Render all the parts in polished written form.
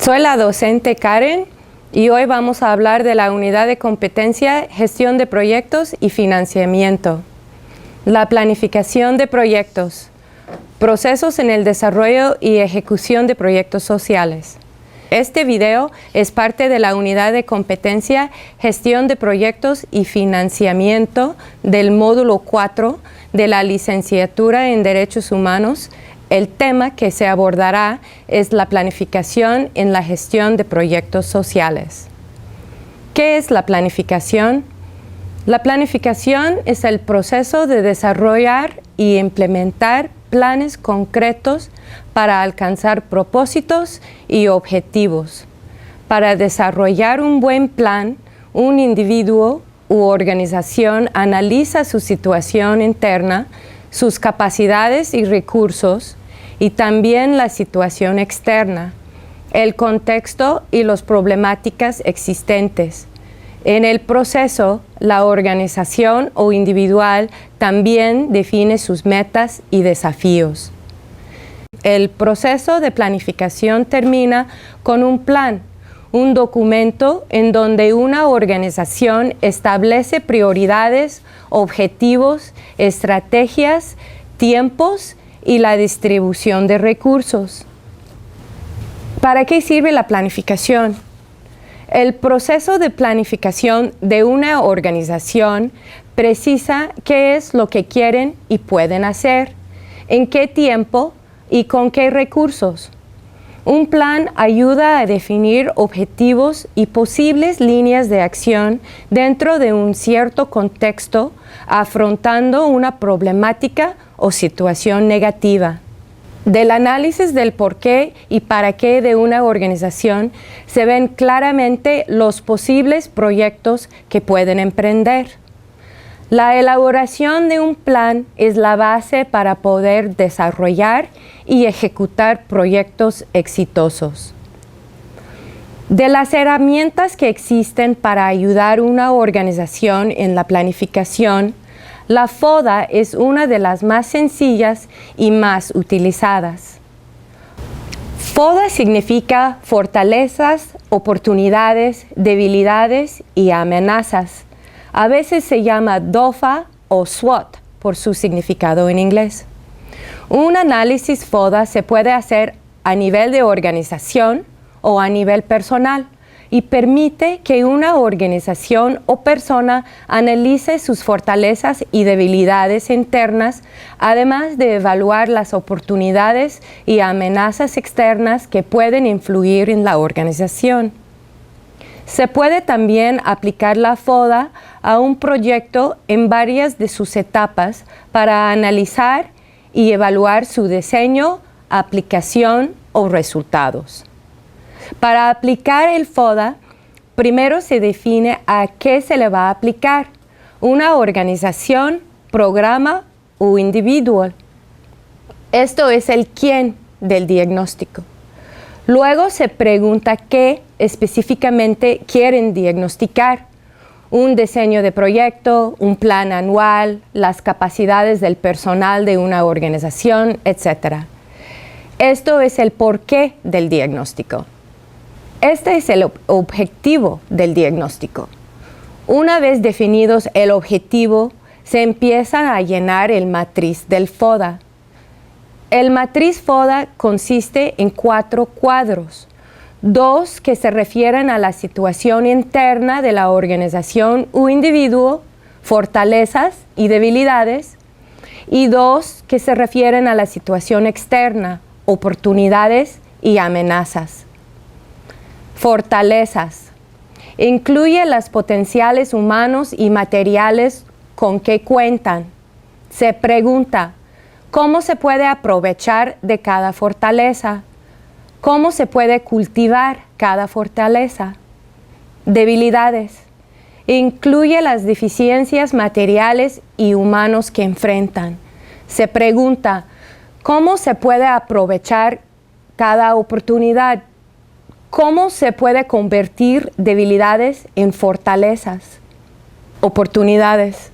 Soy la docente Karen y hoy vamos a hablar de la unidad de competencia, gestión de proyectos y financiamiento. La planificación de proyectos, procesos en el desarrollo y ejecución de proyectos sociales. Este video es parte de la unidad de competencia, gestión de proyectos y financiamiento del módulo 4 de la licenciatura en Derechos Humanos. El tema que se abordará es la planificación en la gestión de proyectos sociales. ¿Qué es la planificación? La planificación es el proceso de desarrollar y implementar planes concretos para alcanzar propósitos y objetivos. Para desarrollar un buen plan, un individuo u organización analiza su situación interna, sus capacidades y recursos, y también la situación externa, el contexto y las problemáticas existentes. En el proceso, la organización o individual también define sus metas y desafíos. El proceso de planificación termina con un plan, un documento en donde una organización establece prioridades, objetivos, estrategias, tiempos y la distribución de recursos. ¿Para qué sirve la planificación? El proceso de planificación de una organización precisa qué es lo que quieren y pueden hacer, en qué tiempo y con qué recursos. Un plan ayuda a definir objetivos y posibles líneas de acción dentro de un cierto contexto, afrontando una problemática o situación negativa. Del análisis del por qué y para qué de una organización se ven claramente los posibles proyectos que pueden emprender. La elaboración de un plan es la base para poder desarrollar y ejecutar proyectos exitosos. De las herramientas que existen para ayudar a una organización en la planificación, la FODA es una de las más sencillas y más utilizadas. FODA significa fortalezas, oportunidades, debilidades y amenazas. A veces se llama DOFA o SWOT por su significado en inglés. Un análisis FODA se puede hacer a nivel de organización o a nivel personal y permite que una organización o persona analice sus fortalezas y debilidades internas, además de evaluar las oportunidades y amenazas externas que pueden influir en la organización. Se puede también aplicar la FODA a un proyecto en varias de sus etapas para analizar y evaluar su diseño, aplicación o resultados. Para aplicar el FODA, primero se define a qué se le va a aplicar, una organización, programa o individuo. Esto es el quién del diagnóstico. Luego se pregunta qué específicamente quieren diagnosticar, un diseño de proyecto, un plan anual, las capacidades del personal de una organización, etc. Esto es el porqué del diagnóstico. Este es el objetivo del diagnóstico. Una vez definidos el objetivo, se empieza a llenar el matriz del FODA. El matriz FODA consiste en 4 cuadros, 2 que se refieren a la situación interna de la organización o individuo, fortalezas y debilidades, y 2 que se refieren a la situación externa, oportunidades y amenazas. Fortalezas. Incluye los potenciales humanos y materiales con que cuentan. Se pregunta, ¿cómo se puede aprovechar de cada fortaleza? ¿Cómo se puede cultivar cada fortaleza? Debilidades. Incluye las deficiencias materiales y humanos que enfrentan. Se pregunta, ¿cómo se puede aprovechar cada oportunidad? ¿Cómo se puede convertir debilidades en fortalezas? Oportunidades.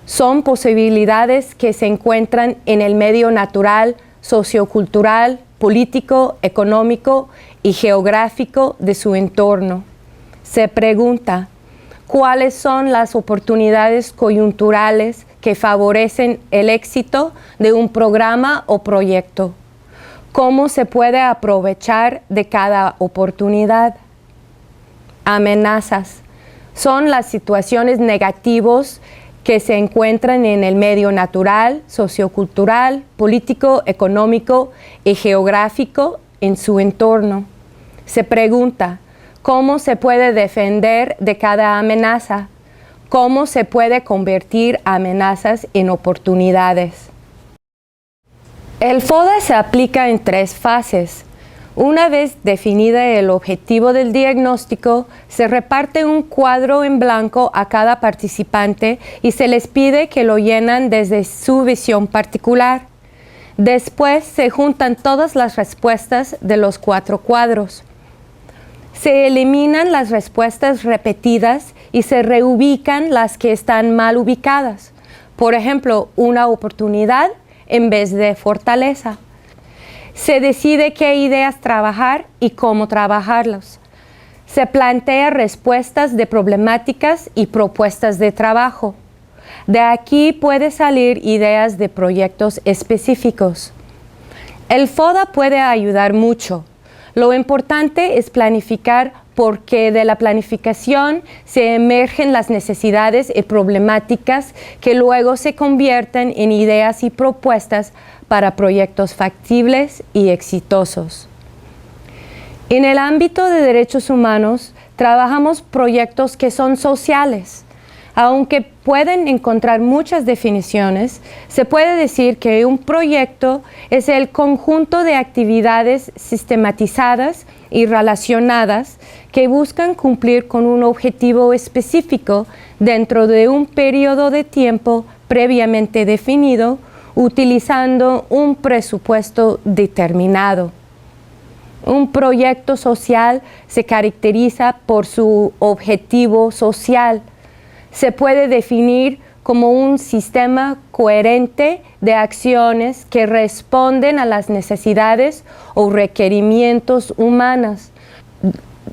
Son posibilidades que se encuentran en el medio natural, sociocultural político, económico y geográfico de su entorno. Se pregunta, ¿cuáles son las oportunidades coyunturales que favorecen el éxito de un programa o proyecto? ¿Cómo se puede aprovechar de cada oportunidad? Amenazas. Son las situaciones negativas que se encuentran en el medio natural, sociocultural, político, económico y geográfico en su entorno. Se pregunta, ¿cómo se puede defender de cada amenaza? ¿Cómo se puede convertir amenazas en oportunidades? El FODA se aplica en 3 fases. Una vez definida el objetivo del diagnóstico, se reparte un cuadro en blanco a cada participante y se les pide que lo llenan desde su visión particular. Después se juntan todas las respuestas de los 4 cuadros. Se eliminan las respuestas repetidas y se reubican las que están mal ubicadas. Por ejemplo, una oportunidad en vez de fortaleza. Se decide qué ideas trabajar y cómo trabajarlos. Se plantea respuestas de problemáticas y propuestas de trabajo. De aquí puede salir ideas de proyectos específicos. El FODA puede ayudar mucho. Lo importante es planificar porque de la planificación se emergen las necesidades y problemáticas que luego se convierten en ideas y propuestas para proyectos factibles y exitosos. En el ámbito de derechos humanos, trabajamos proyectos que son sociales. Aunque pueden encontrar muchas definiciones, se puede decir que un proyecto es el conjunto de actividades sistematizadas y relacionadas que buscan cumplir con un objetivo específico dentro de un periodo de tiempo previamente definido, utilizando un presupuesto determinado. Un proyecto social se caracteriza por su objetivo social. Se puede definir como un sistema coherente de acciones que responden a las necesidades o requerimientos humanos,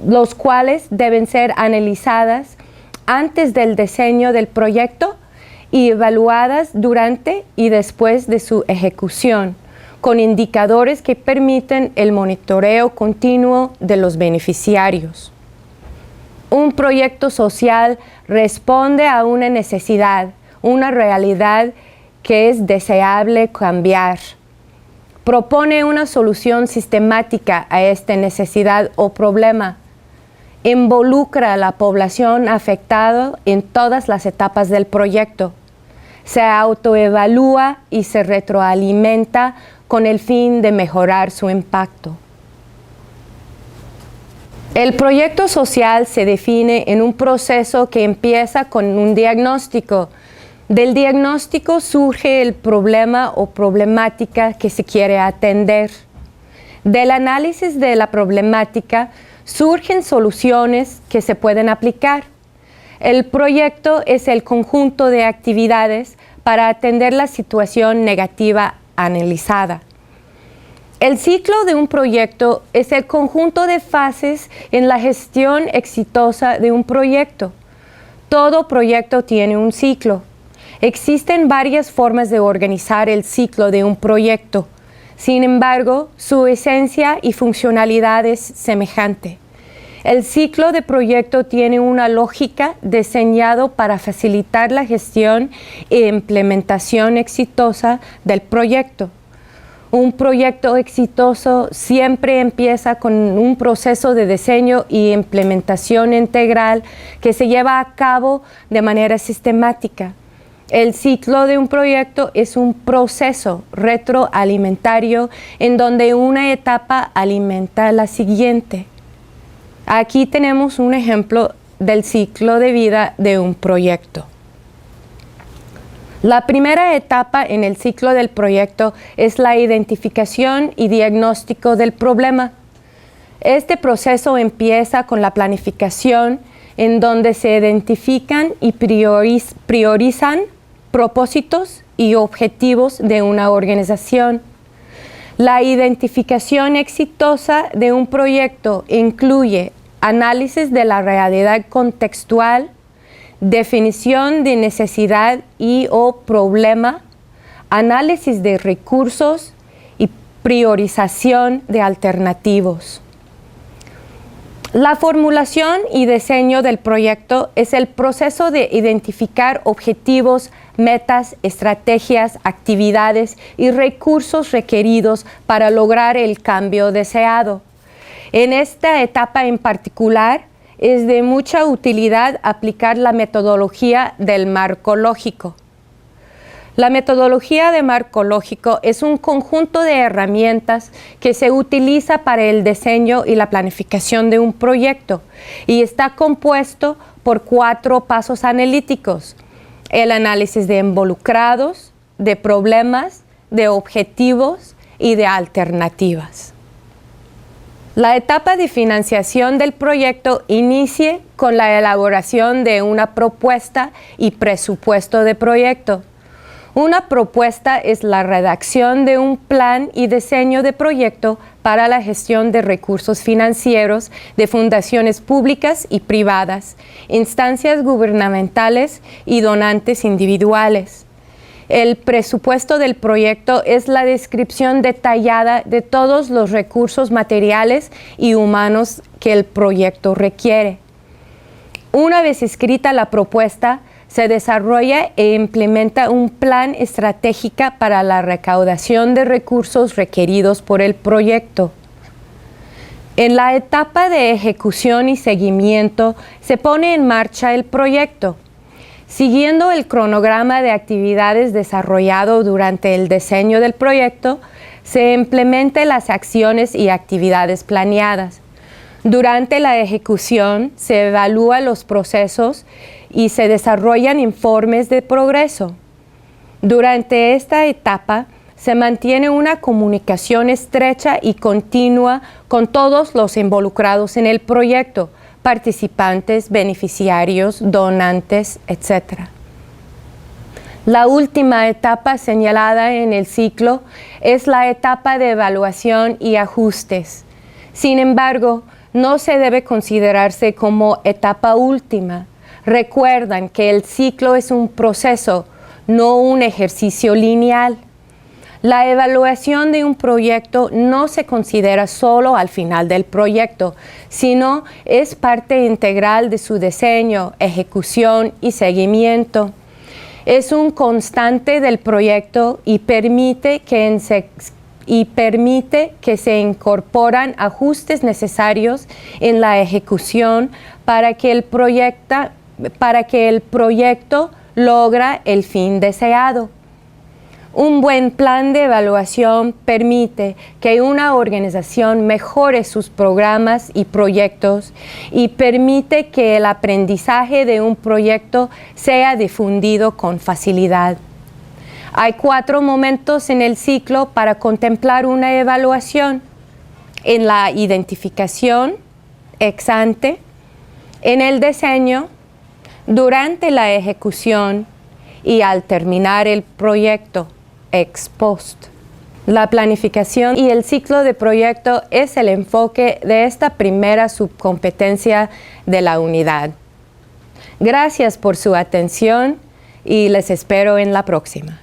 los cuales deben ser analizadas antes del diseño del proyecto y evaluadas durante y después de su ejecución, con indicadores que permiten el monitoreo continuo de los beneficiarios. Un proyecto social responde a una necesidad, una realidad que es deseable cambiar. Propone una solución sistemática a esta necesidad o problema. Involucra a la población afectada en todas las etapas del proyecto. Se autoevalúa y se retroalimenta con el fin de mejorar su impacto. El proyecto social se define en un proceso que empieza con un diagnóstico. Del diagnóstico surge el problema o problemática que se quiere atender. Del análisis de la problemática surgen soluciones que se pueden aplicar. El proyecto es el conjunto de actividades para atender la situación negativa analizada. El ciclo de un proyecto es el conjunto de fases en la gestión exitosa de un proyecto. Todo proyecto tiene un ciclo. Existen varias formas de organizar el ciclo de un proyecto. Sin embargo, su esencia y funcionalidad es semejante. El ciclo de proyecto tiene una lógica diseñado para facilitar la gestión e implementación exitosa del proyecto. Un proyecto exitoso siempre empieza con un proceso de diseño y implementación integral que se lleva a cabo de manera sistemática. El ciclo de un proyecto es un proceso retroalimentario en donde una etapa alimenta a la siguiente. Aquí tenemos un ejemplo del ciclo de vida de un proyecto. La primera etapa en el ciclo del proyecto es la identificación y diagnóstico del problema. Este proceso empieza con la planificación, en donde se identifican y priorizan propósitos y objetivos de una organización. La identificación exitosa de un proyecto incluye análisis de la realidad contextual, definición de necesidad y o problema, análisis de recursos y priorización de alternativos. La formulación y diseño del proyecto es el proceso de identificar objetivos, metas, estrategias, actividades y recursos requeridos para lograr el cambio deseado. En esta etapa en particular, es de mucha utilidad aplicar la metodología del marco lógico. La metodología de marco lógico es un conjunto de herramientas que se utiliza para el diseño y la planificación de un proyecto y está compuesto por 4 pasos analíticos: el análisis de involucrados, de problemas, de objetivos y de alternativas. La etapa de financiación del proyecto inicia con la elaboración de una propuesta y presupuesto de proyecto. Una propuesta es la redacción de un plan y diseño de proyecto para la gestión de recursos financieros de fundaciones públicas y privadas, instancias gubernamentales y donantes individuales. El presupuesto del proyecto es la descripción detallada de todos los recursos materiales y humanos que el proyecto requiere. Una vez escrita la propuesta, se desarrolla e implementa un plan estratégico para la recaudación de recursos requeridos por el proyecto. En la etapa de ejecución y seguimiento se pone en marcha el proyecto. Siguiendo el cronograma de actividades desarrollado durante el diseño del proyecto, se implementan las acciones y actividades planeadas. Durante la ejecución se evalúan los procesos y se desarrollan informes de progreso. Durante esta etapa se mantiene una comunicación estrecha y continua con todos los involucrados en el proyecto: participantes, beneficiarios, donantes, etc. La última etapa señalada en el ciclo es la etapa de evaluación y ajustes. Sin embargo, no se debe considerarse como etapa última. Recuerdan que el ciclo es un proceso, no un ejercicio lineal. La evaluación de un proyecto no se considera solo al final del proyecto, sino es parte integral de su diseño, ejecución y seguimiento. Es un constante del proyecto y permite que se incorporan ajustes necesarios en la ejecución para que el proyecto logre el fin deseado. Un buen plan de evaluación permite que una organización mejore sus programas y proyectos y permite que el aprendizaje de un proyecto sea difundido con facilidad. Hay 4 momentos en el ciclo para contemplar una evaluación: en la identificación, ex ante, en el diseño, durante la ejecución y al terminar el proyecto, ex post. La planificación y el ciclo de proyecto es el enfoque de esta primera subcompetencia de la unidad. Gracias por su atención y les espero en la próxima.